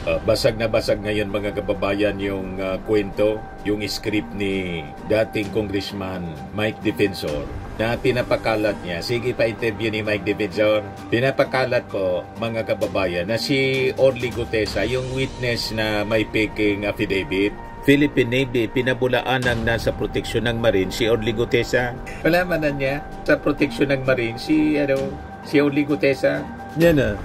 Basag na basag ngayon mga kababayan yung kwento, yung script ni dating Congressman Mike Defensor na pinapakalat niya. Sige pa interview ni Mike Defensor. Pinapakalat po mga kababayan na si Orly Gutesa, yung witness na may peking affidavit. Philippine Navy pinabulaan ng nasa proteksyon ng Marine si Orly Gutesa. Palamanan niya sa proteksyon ng Marine si Orly Gutesa. Yan na.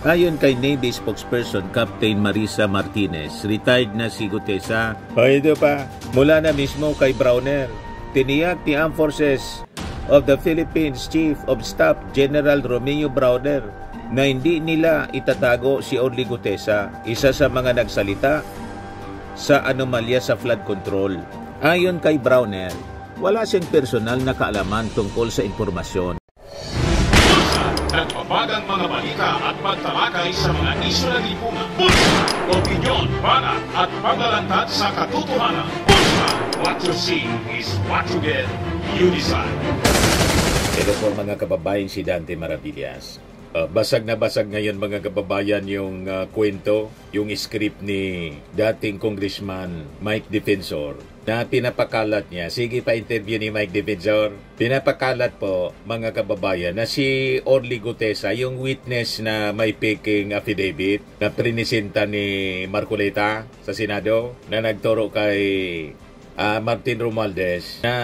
Ayon kay Navy spokesperson Captain Marisa Martinez, retired na si Gutesa. Ito pa, mula na mismo kay Browner. Tiniyak ni Armed Forces of the Philippines Chief of Staff General Romeo Browner na hindi nila itatago si Orly Gutesa, isa sa mga nagsalita sa anomalya sa flood control. Ayon kay Browner, wala siyang personal na kaalaman tungkol sa impormasyon. Nagpapagang mga balita at pagtalakay sa mga isyu ng lipunan. Bulsa! Opinyon, banat at paglalantad sa katotohanan. Bulsa! What you see is what you get. You decide. Ito po mga kababayan, si Dante Maravillas. Basag na basag ngayon mga kababayan yung kwento, yung script ni dating Congressman Mike Defensor na pinapakalat niya. Sige pa interview ni Mike Defensor. Pinapakalat po mga kababayan na si Orly Gutesa, yung witness na may peking affidavit na prinisenta ni Marcoleta sa Senado na nagturo kay Martin Romualdez na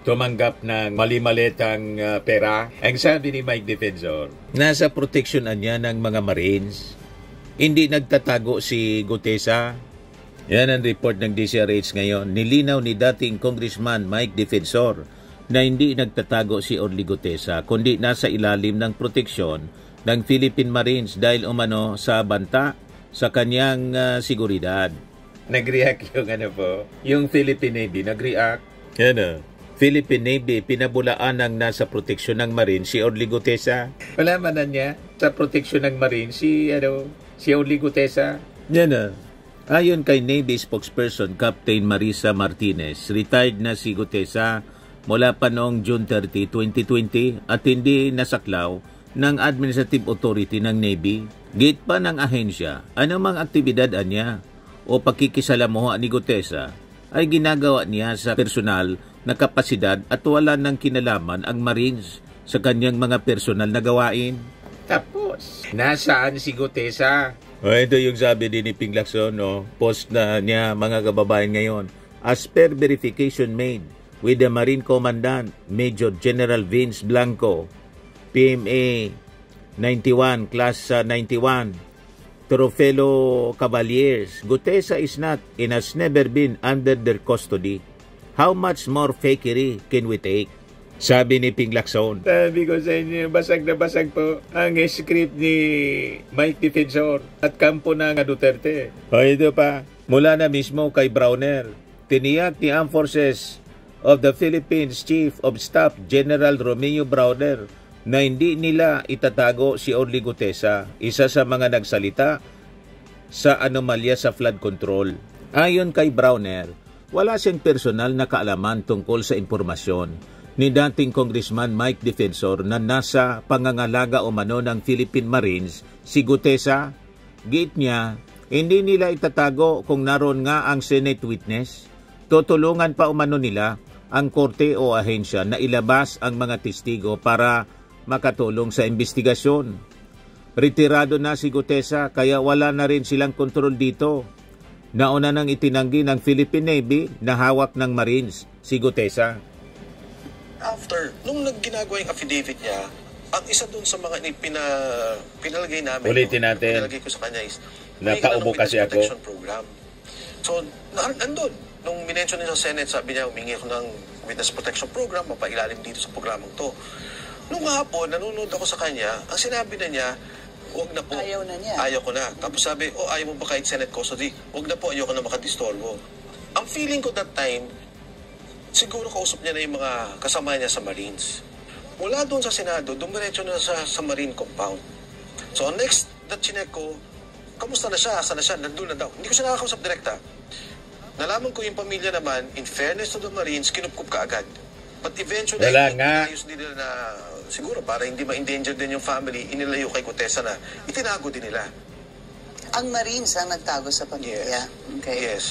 tumanggap ng mali-malitang pera. Ang sabi ni Mike Defensor, nasa proteksyonan niya ng mga Marines. Hindi nagtatago si Gutesa. Yan ang report ng DCRH ngayon. Nilinaw ni dating Congressman Mike Defensor na hindi nagtatago si Orly Gutesa kundi nasa ilalim ng proteksyon ng Philippine Marines dahil umano sa banta sa kanyang seguridad. Nag-react yung Philippine Navy, nag-react. Philippine Navy pinabulaan ng nasa proteksyon ng Marine si Orly Gutesa. Palamanan niya sa proteksyon ng Marine si Orly Gutesa. Ayon kay Navy spokesperson Captain Marisa Martinez, retired na si Gutesa mula pa noong June 30, 2020 at hindi nasaklaw ng Administrative Authority ng Navy. Gate pa ng ahensya, anumang aktibidad niya o pakikisalamuha ni Gutesa ay ginagawa niya sa personal na kapasidad at wala ng kinalaman ang Marines sa kanyang mga personal na gawain. Tapos, nasaan si Gutesa? Ito yung sabi din ni Ping Lacson, post na niya mga kababayan ngayon. As per verification made with the Marine Commandant Major General Vince Blanco, PMA 91, Class 91, to fellow Cavaliers, Gutesa is not and has never been under their custody. How much more fakery can we take? Sabi ni Ping Lacson. Sabi ko sa inyo, basag na basag po ang script ni Mike Defensor at kampo ng Duterte. Ito pa, mula na mismo kay Browner. Tiniyak ni Armed Forces of the Philippines Chief of Staff General Romeo Browner na hindi nila itatago si Orly Gutesa, isa sa mga nagsalita sa anomalya sa flood control. Ayon kay Browner, wala siyang personal na kaalaman tungkol sa impormasyon ni dating Congressman Mike Defensor na nasa pangangalaga umano ng Philippine Marines si Gutesa. Gate niya, hindi nila itatago kung naroon nga ang Senate witness. Tutulungan pa umano nila ang korte o ahensya na ilabas ang mga testigo para makatulong sa investigasyon. Retirado na si Gutesa kaya wala na rin silang kontrol dito. Nauna nang itinanggi ng Philippine Navy na hawak ng Marines si Gutesa. After, nung ginagawa yung affidavit niya, ang isa dun sa mga pinalagay namin, ulitin natin, pinalagay ko sa kanya is, napaubo kasi ako. Program. So, nandun. Nung minention niya sa Senate, sabi niya, humingi ako ng Witness Protection Program, mapailalim dito sa programang to. Nung hapon, nanonood ako sa kanya, ang sinabi na niya, wag na po. Ayaw na niya. Ayaw ko na. Tapos sabi, ayaw mo ba kahit Senate custody? Wag na po, ayaw ko na makadistorbo. Ang feeling ko that time, siguro kausap niya na yung mga kasama niya sa Marines. Mula doon sa Senado, dumiretso na sa Marine compound. So next that chinek ko, kamusta na siya? Asa na siya? Nandun na daw. Hindi ko siya nakakausap direkta. Nalaman ko yung pamilya naman, in fairness to the Marines, kinupkup ka agad. But eventually, inayos nila na siguro para hindi ma-endanger din yung family, inilayo kay Gutesa na itinago din nila. Ang Marines ang nagtago sa pamilya. Yes. Okay. Yes.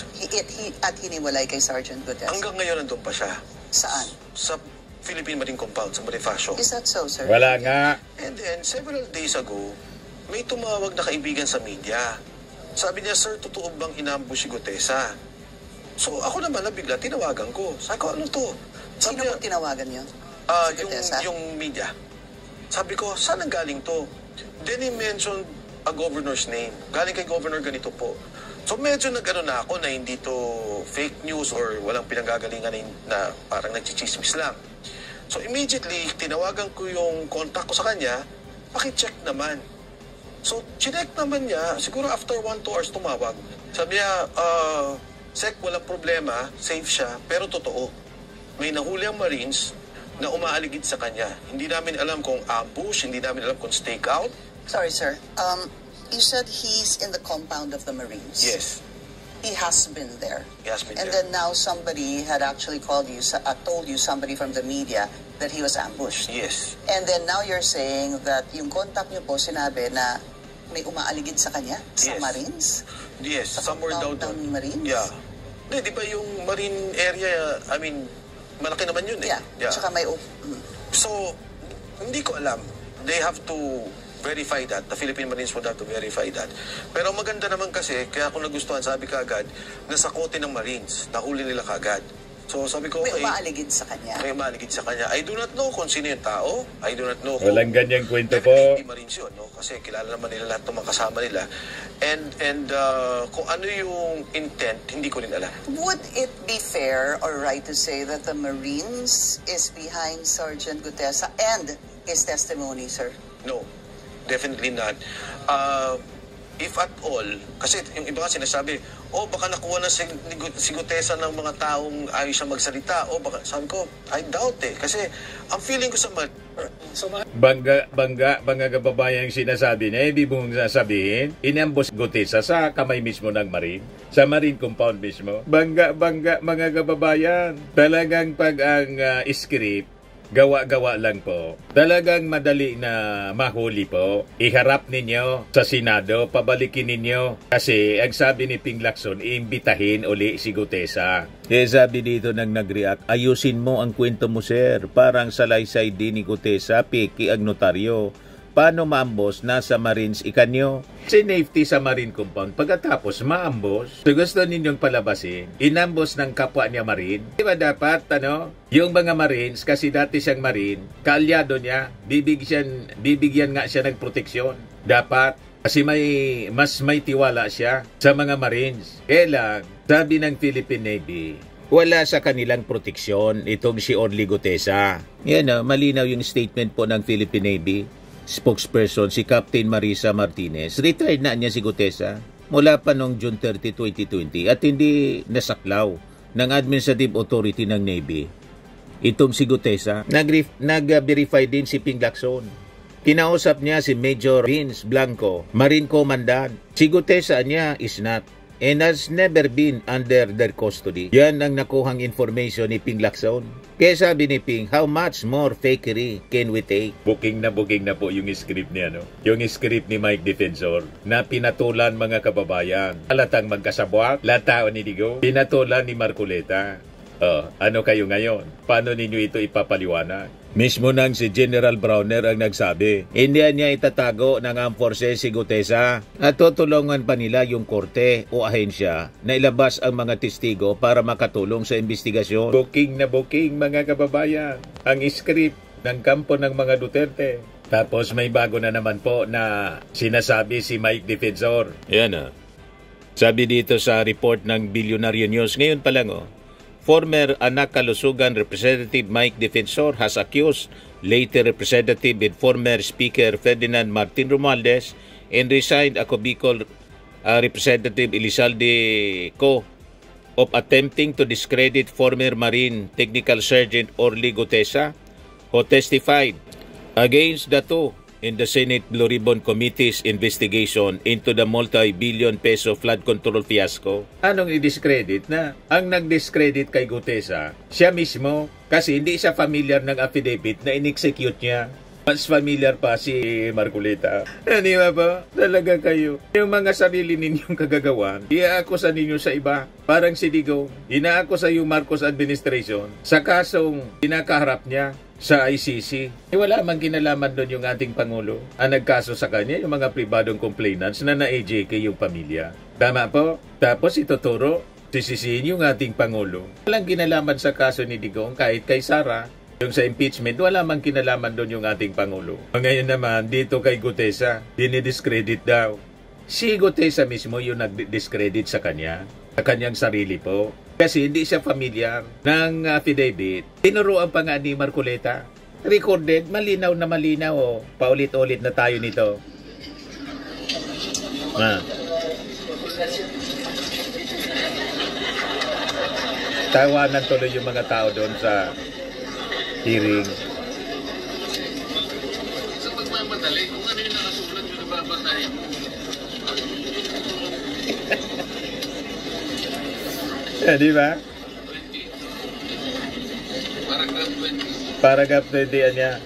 At hiniwalay kay Sergeant Gutesa. Hanggang ngayon nandun pa siya. Saan? Sa Philippine Marine Compound, sa Bonifacio. Is that so, sir? Wala nga. And then, several days ago, may tumawag na kaibigan sa media. Sabi niya, sir, totoo bang inambush si Gutesa? So, ako naman nabigla, tinawagan ko. Sabi ko, ano to? Sino Sabi pong tinawagan niyo? Si Gutesa? yung media. Sabi ko, saan ang galing to? Then he mentioned a governor's name. Galing kay governor ganito po. So medyo nag-ano na ako na hindi to fake news or walang pinanggagalingan na parang nagchichismis lang. So immediately, tinawagan ko yung contact ko sa kanya, paki-check naman. So chinek naman niya, siguro after 1-2 hours tumawag. Sabi niya, Sec, walang problema, safe siya, pero totoo. May nahuli ang Marines na umaaligid sa kanya. Hindi namin alam kung ambush, hindi namin alam kung stakeout. Sorry, sir. You said he's in the compound of the Marines. Yes, He has been there. he has been And there. then now somebody had actually told you, somebody from the media, that he was ambushed. Yes. And then now you're saying that yung contact niyo po sinabi na may umaaligid sa kanya sa Yes. Marines? Yes, somewhere down compound doon. ng Marines? Yeah. Di ba yung Marine area, I mean, malaki naman yun eh. Yeah. Tsaka may... So, hindi ko alam. They have to verify that. The Philippine Marines would have to verify that. Pero maganda naman kasi, kaya ako nagustuhan, sabi kaagad, nasa kote ng Marines. Nahuli nila kaagad. So sabi ko, May okay, umaaligid sa kanya. may umaaligid sa kanya. I do not know kung sino yung tao. I do not know kung... Walang ganyang kwento po. Definitely Marines yun, no? Kasi kilala naman nila lahat ng mga kasama nila. And kung ano yung intent, hindi ko rin alam. Would it be fair or right to say that the Marines is behind Sergeant Gutesa and his testimony, sir? No, definitely not. If at all, kasi yung iba nga sinasabi, baka nakuha na si Gutesa ng mga taong ayos siya magsalita. Baka, sabi ko, I doubt eh. Kasi ang feeling ko sa Bangga kababayan yung sinasabi niya, ibig mong sasabihin, inambos Gutesa sa kamay mismo ng Marine, sa Marine Compound mismo. Bangga mga kababayan. Talagang pag ang script, gawa-gawa lang po. Talagang madali na mahuli po. Iharap ninyo sa Senado, pabalikin ninyo. Kasi ang sabi ni Ping Lacson, iimbitahin uli si Gutesa. Sabi dito nang nag-react, ayusin mo ang kwento mo, sir. Parang salaysay din ni Gutesa, piki ang notaryo. Paano maambos? Nasa Marines ikanyo. Sinafety sa Marine Compound. Pagkatapos maambos, so gusto ninyong palabasin, inambos ng kapwa niya Marine. Di ba dapat, yung mga Marines, kasi dati siyang Marine, kaalyado niya, bibigyan nga siya ng proteksyon. Dapat, kasi mas may tiwala siya sa mga Marines. Kaya lang, sabi ng Philippine Navy, wala sa kanilang proteksyon itong si Orly Gutesa. Yan malinaw yung statement po ng Philippine Navy spokesperson si Captain Marisa Martinez. Retired na niya si Gutesa mula pa noong June 30, 2020 at hindi nasaklaw ng Administrative Authority ng Navy. Itong si Gutesa, nag-verify din si Ping Lacson. Kinausap niya si Major Vince Blanco, Marine Commandant. Si Gutesa niya is not and has never been under their custody. Yan ang nakuhang information ni Ping Lacson. Kaya sabi ni Ping, how much more fakery can we take? Booking na po yung script niya, Yung script ni Mike Defensor na pinatulan mga kababayan. Halatang magkasabwak, latao ni Digo, pinatulan ni Marcoleta. Ano kayo ngayon? Paano ninyo ito ipapaliwanag? Mismo nang si General Browner ang nagsabi, hindi niya itatago ng Armed Forces si Gutesa at tutulungan pa nila yung korte o ahensya na ilabas ang mga testigo para makatulong sa investigasyon. Booking na booking mga kababayan ang script ng kampo ng mga Duterte. Tapos may bago na naman po na sinasabi si Mike Defensor. Yan Sabi dito sa report ng Billionaire News, ngayon pa lang former Anak Kalusugan Representative Mike Defensor has accused later Representative and former Speaker Ferdinand Martin Romualdez and resigned ako Bicol Representative Elizalde Co of attempting to discredit former Marine Technical Sergeant Orly Gutesa, who testified against the two in the Senate Blue Ribbon Committee's investigation into the multi-billion peso flood control fiasco. Anong i-discredit na? Ang nag-discredit kay Gutesa, siya mismo, kasi hindi siya familiar ng affidavit na in-execute niya. Mas familiar pa si Marcoleta. Di ba po? Talaga kayo. Yung mga sarili ninyong kagagawan, iaakusa ninyo sa iba. Parang si Digong, inaakusa yung Marcos administration sa kasong kinakaharap niya sa ICC. Wala mang kinalaman doon yung ating Pangulo. Ang nagkaso sa kanya, yung mga pribadong complainants na na-AJK yung pamilya. Tama po? Tapos ituturo, sisisihin yung ating Pangulo. Walang kinalaman sa kaso ni Digong kahit kay Sara. Yung sa impeachment, wala mang kinalaman doon yung ating Pangulo. Ngayon naman, dito kay Gutesa, dinidiscredit daw. Si Gutesa mismo yung nag-discredit sa kanya, sa kanyang sarili po. Kasi hindi siya familiar ng affidavit. Tinuruan pa nga ni Marcoleta. Recorded, malinaw na malinaw. Oh. Paulit-ulit na tayo nito. Tawanan tuloy yung mga tao doon sa hearing. Sa pagmamadali, kung ano yung nakasulat yung nababasahin mo. Di ba? 20. Paragraph 20. Paragraph 20 niya.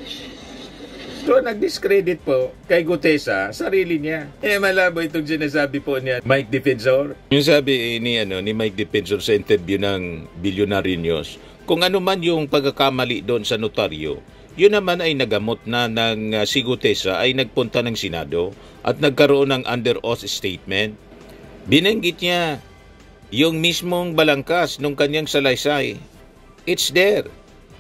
So, nag-discredit po kay Gutesa, sarili niya. Malabo itong sinasabi po niya, Mike Defensor. Yung sabi ni Mike Defensor sa interview ng Billionaire News, kung ano man yung pagkakamali doon sa notaryo, yun naman ay nagamot na ng si Gutesa ay nagpunta ng Senado at nagkaroon ng under oath statement. Binanggit niya yung mismong balangkas nung kanyang salaysay. It's there.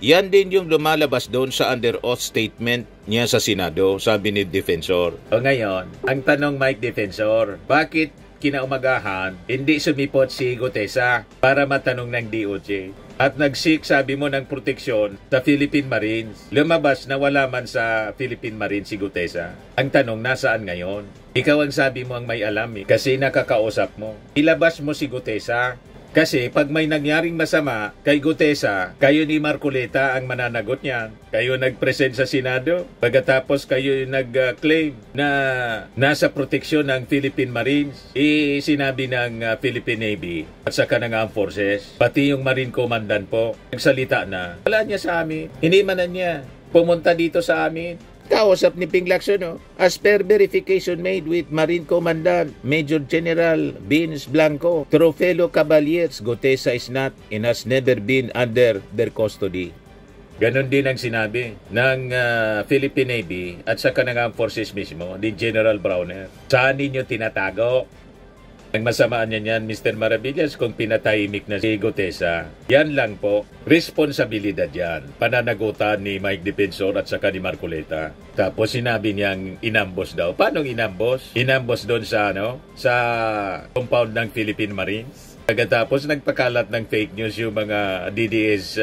Yan din yung lumalabas doon sa under oath statement niya sa Senado, sabi ni Defensor. O ngayon, ang tanong Mike Defensor, bakit kinaumagahan hindi sumipot si Gutesa para matanong ng DOJ? At nag-seek, sabi mo, ng proteksyon sa Philippine Marines. Lumabas na wala man sa Philippine Marines si Gutesa. Ang tanong, nasaan ngayon? Ikaw ang sabi mo ang may alam kasi nakakausap mo. Ilabas mo si Gutesa. Kasi pag may nangyaring masama kay Gutesa, kayo ni Marcoleta ang mananagot niyan. Kayo nag-present sa Senado. Pagkatapos kayo nag-claim na nasa proteksyon ng Philippine Marines. Sinabi ng Philippine Navy at saka ng Armed Forces. Pati yung Marine Commandant po, nagsalita na. Wala niya sa amin. Hindi man niya pumunta dito sa amin. Kausap ni Ping Lacson, as per verification made with Marine Commandant Major General Vince Blanco, through fellow Cavaliers, Gutesa is not and has never been under their custody. Ganon din ang sinabi ng Philippine Navy at sa kanang forces mismo, ni General Browner. Saan ninyo tinatago? Ang masamaan niya niyan, Mr. Maravillas, kung pinatahimik na si Gutesa. Yan lang po, responsibilidad yan. Pananagutan ni Mike Defensor at saka ni Marcoleta. Tapos sinabi niyang inambos daw. Paano inambos? Inambos doon sa sa compound ng Philippine Marines. Pagkatapos nagpakalat ng fake news yung mga DDS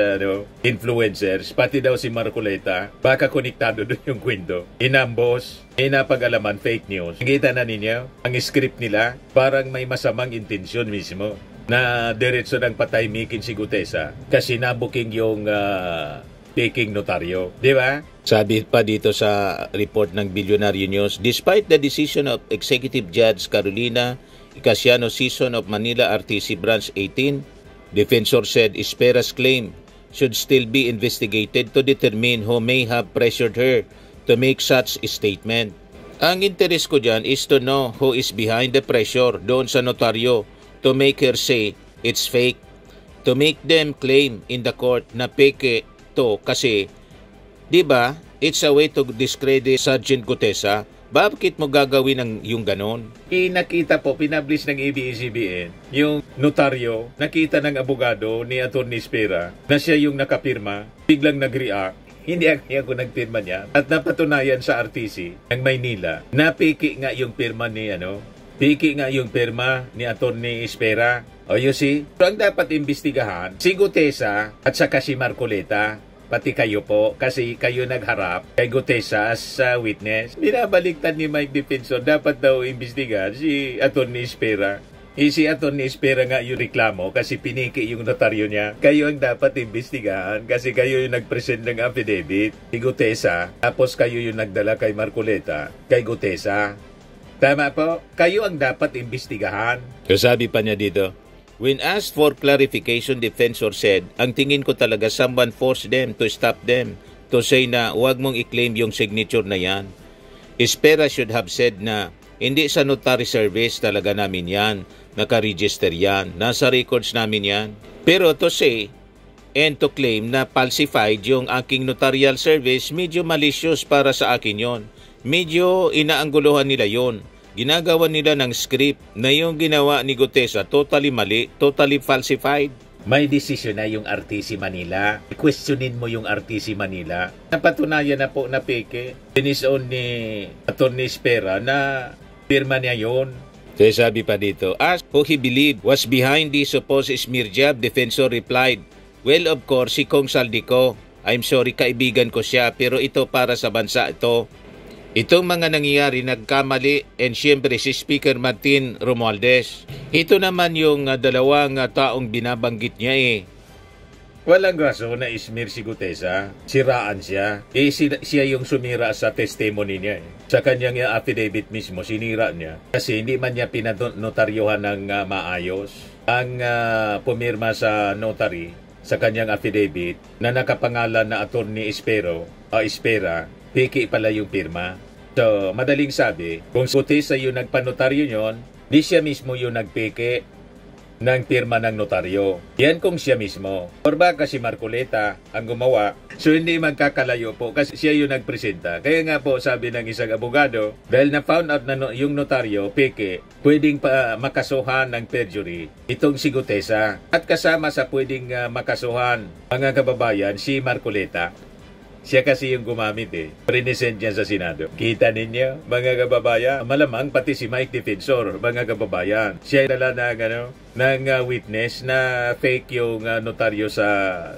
influencers, pati daw si Marcoleta, baka konektado doon yung kwento. Inambos, napag-alaman, fake news. Nakita na ninyo, ang script nila, parang may masamang intensyon mismo na diretso ng patahimikin si Gutesa kasi nabuking yung taking notaryo. Di ba? Sabi pa dito sa report ng Billionaire News, despite the decision of Executive Judge Carolina Icasiano Season of Manila RTC Branch 18, Defensor said Espera's claim should still be investigated to determine who may have pressured her to make such a statement. Ang interes ko dyan is to know who is behind the pressure doon sa notaryo to make her say it's fake, to make them claim in the court na peke to kasi, di ba, it's a way to discredit Sergeant Gutesa. Bakit mo gagawin ang yung ganon? Nakita po, pinablish ng ABS-CBN, yung notaryo, nakita ng abogado ni Atty. Espera na siya yung nakapirma, biglang nag-react. Hindi ako nagpirma niya. At napatunayan sa RTC ng Maynila, napiki nga yung pirma ni piki nga yung pirma ni Atty. Espera. O you see? So ang dapat imbestigahan, si Gutesa at saka si Marcoleta. Pati kayo po, kasi kayo nagharap kay Gutesa as witness. Binabaliktad ni Mike Defensor, dapat daw imbestigahan si Atty. Espera. Si Atty. Espera nga yung reklamo kasi piniki yung notaryo niya. Kayo ang dapat imbestigahan kasi kayo yung nag-present ng affidavit si Gutesa. Tapos kayo yung nagdala kay Marcoleta, kay Gutesa. Tama po? Kayo ang dapat imbestigahan. Sabi pa niya dito, when asked for clarification, Defensor said, ang tingin ko talaga someone forced them to stop them to say na huwag mong i-claim yung signature na yan. Espera should have said na hindi sa notary service talaga namin yan, naka-register yan, nasa records namin yan. Pero to say and to claim na falsified yung aking notarial service, medyo malicious para sa akin yon. Medyo inaangguluhan nila yon. Ginagawa nila ng script na yung ginawa ni Gutesa totally mali, totally falsified. May desisyon na yung RTC Manila. Questionin mo yung RTC Manila. Napatunayan na po na peke. Dinisoon ni Atty. Espera na pirma niya yun. Kaya sabi pa dito, asked who he believed was behind the supposed smear job, defensor replied, well, of course, si Kong Saldico. I'm sorry, kaibigan ko siya, pero ito para sa bansa ito. Itong mga nangyayari, nagkamali, and siyempre si Speaker Martin Romualdez. Ito naman yung dalawang taong binabanggit niya eh. Walang raso na ismir si Gutesa. Siraan siya. Siya yung sumira sa testimony niya eh. Sa kanyang affidavit mismo, sinira niya. Kasi hindi man niya pinanotaryohan ng maayos. Ang pumirma sa notary, sa kanyang affidavit, na nakapangalan na Atty. Espera, piki pala yung pirma. So, madaling sabi, kung Gutesa yung nagpanotaryo nyon, di siya mismo yung nagpiki ng pirma ng notaryo. Yan kung siya mismo. Or baka si Marcoleta ang gumawa. So hindi magkakalayo po kasi siya yung nagpresenta. Kaya nga po sabi ng isang abogado, dahil na-found out na yung notaryo, peke, pwedeng pa makasuhan ng perjury itong si Gutesa. At kasama sa pwedeng makasuhan, mga kababayan, si Marcoleta. Siya kasi yung gumamit eh. Present niya sa Senado. Kita ninyo, mga kababayan. Malamang pati si Mike Defensor, mga kababayan. Siya dala ng witness na fake yung notaryo sa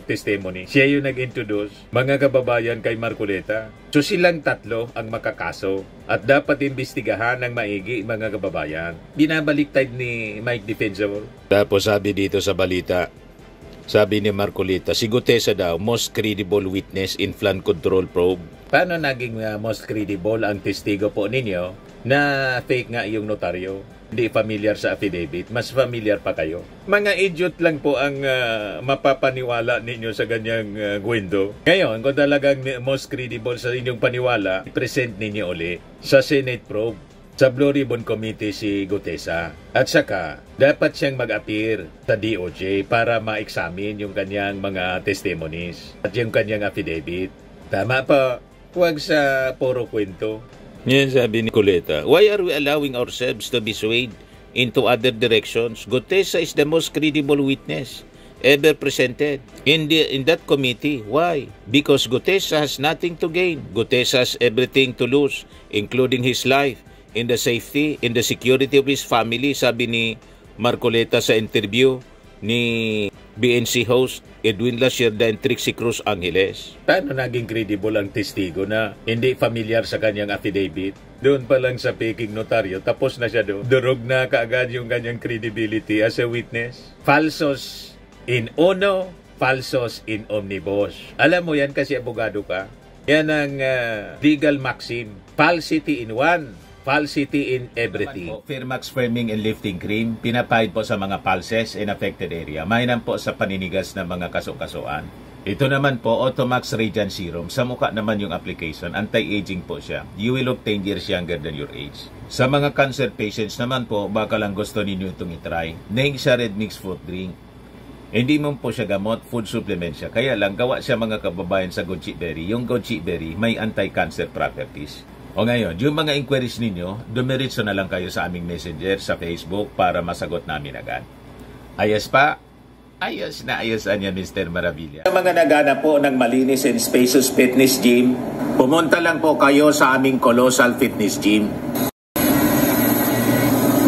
testimony. Siya yung nag-introduce, mga kababayan, kay Marcoleta. So silang tatlo ang makakaso. At dapat imbestigahan ng maigi, mga kababayan. Binabaliktad ni Mike Defensor. Tapos sabi dito sa balita, sabi ni Marcoleta, si Gutesa daw, most credible witness in flood control probe. Paano naging most credible ang testigo po ninyo na fake nga yung notaryo? Hindi familiar sa affidavit, mas familiar pa kayo. Mga idiot lang po ang mapapaniwala ninyo sa ganyang gwendo. Ngayon, kung talagang most credible sa inyong paniwala, present ninyo uli sa Senate probe. Sa Blue Ribbon Committee si Gutesa. At saka, dapat siyang mag-appear sa DOJ para ma-examine yung kanyang mga testimonies at yung kanyang affidavit. Tama pa, huwag sa puro kwento. Yan sabi ni Coleta, why are we allowing ourselves to be swayed into other directions? Gutesa is the most credible witness ever presented in that committee. Why? Because Gutesa has nothing to gain. Gutesa has everything to lose, including his life, in the safety, in the security of his family, sabi ni Marcoleta sa interview ni BNC host Edwin Lacerda and Trixie Cruz Angeles. Paano naging credible ang testigo na hindi familiar sa kanyang affidavit? Doon pa lang sa peking notaryo, tapos na siya doon. Durog na kaagad yung kanyang credibility as a witness. Falsos in uno, falsos in omnibus. Alam mo yan kasi abogado ka. Yan ang legal maxim. Falsity in one, falsity in everything. Firmax Firming and Lifting Cream, pinapahid po sa mga pulses in affected area. Mainam po sa paninigas ng mga kaso-kasuan. Ito naman po, Automax Radiant Serum. Sa mukha naman yung application, anti-aging po siya. You will look 10 years younger than your age. Sa mga cancer patients naman po, baka lang gusto ninyo itong itry. Naing siya Red Mix Fruit Drink. Hindi mo po siya gamot, food supplement siya. Kaya lang, gawa siya mga kababayan sa goji berry. Yung goji berry, may anti-cancer properties. O ngayon, yung mga inquiries ninyo, dumiritso na lang kayo sa aming messenger sa Facebook para masagot namin agad. Ayos pa? Ayos na ayosan niya, Mr. Maravilla. Sa mga nagana po ng malinis and spacious fitness gym, pumunta lang po kayo sa aming Colossal Fitness Gym.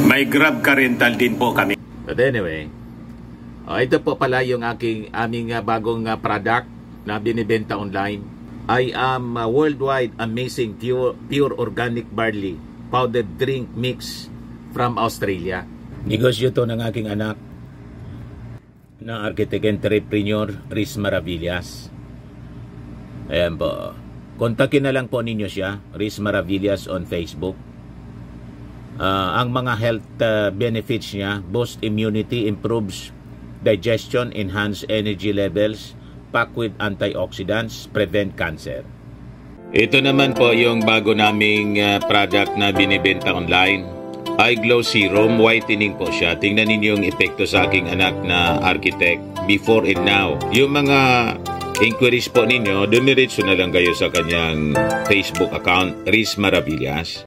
May Grab car rental din po kami. But anyway, ito po pala yung aming bagong product na binibenta online. I am worldwide amazing pure organic barley powdered drink mix from Australia. Negosyo to ng aking anak na architect entrepreneur Riz Maravillas. Ayan po. Kontakin na lang po ninyo siya, Riz Maravillas on Facebook. Ang mga health benefits niya, boost immunity, improves digestion, enhance energy levels, packed with antioxidants, prevent cancer. Ito naman po yung bago naming product na binibenta online. Eye Glow Serum, whitening po siya. Tingnan ninyo yung epekto sa aking anak na architect before and now. Yung mga inquiries po ninyo, dumiretso na lang kayo sa kanyang Facebook account, Riz Maravillas.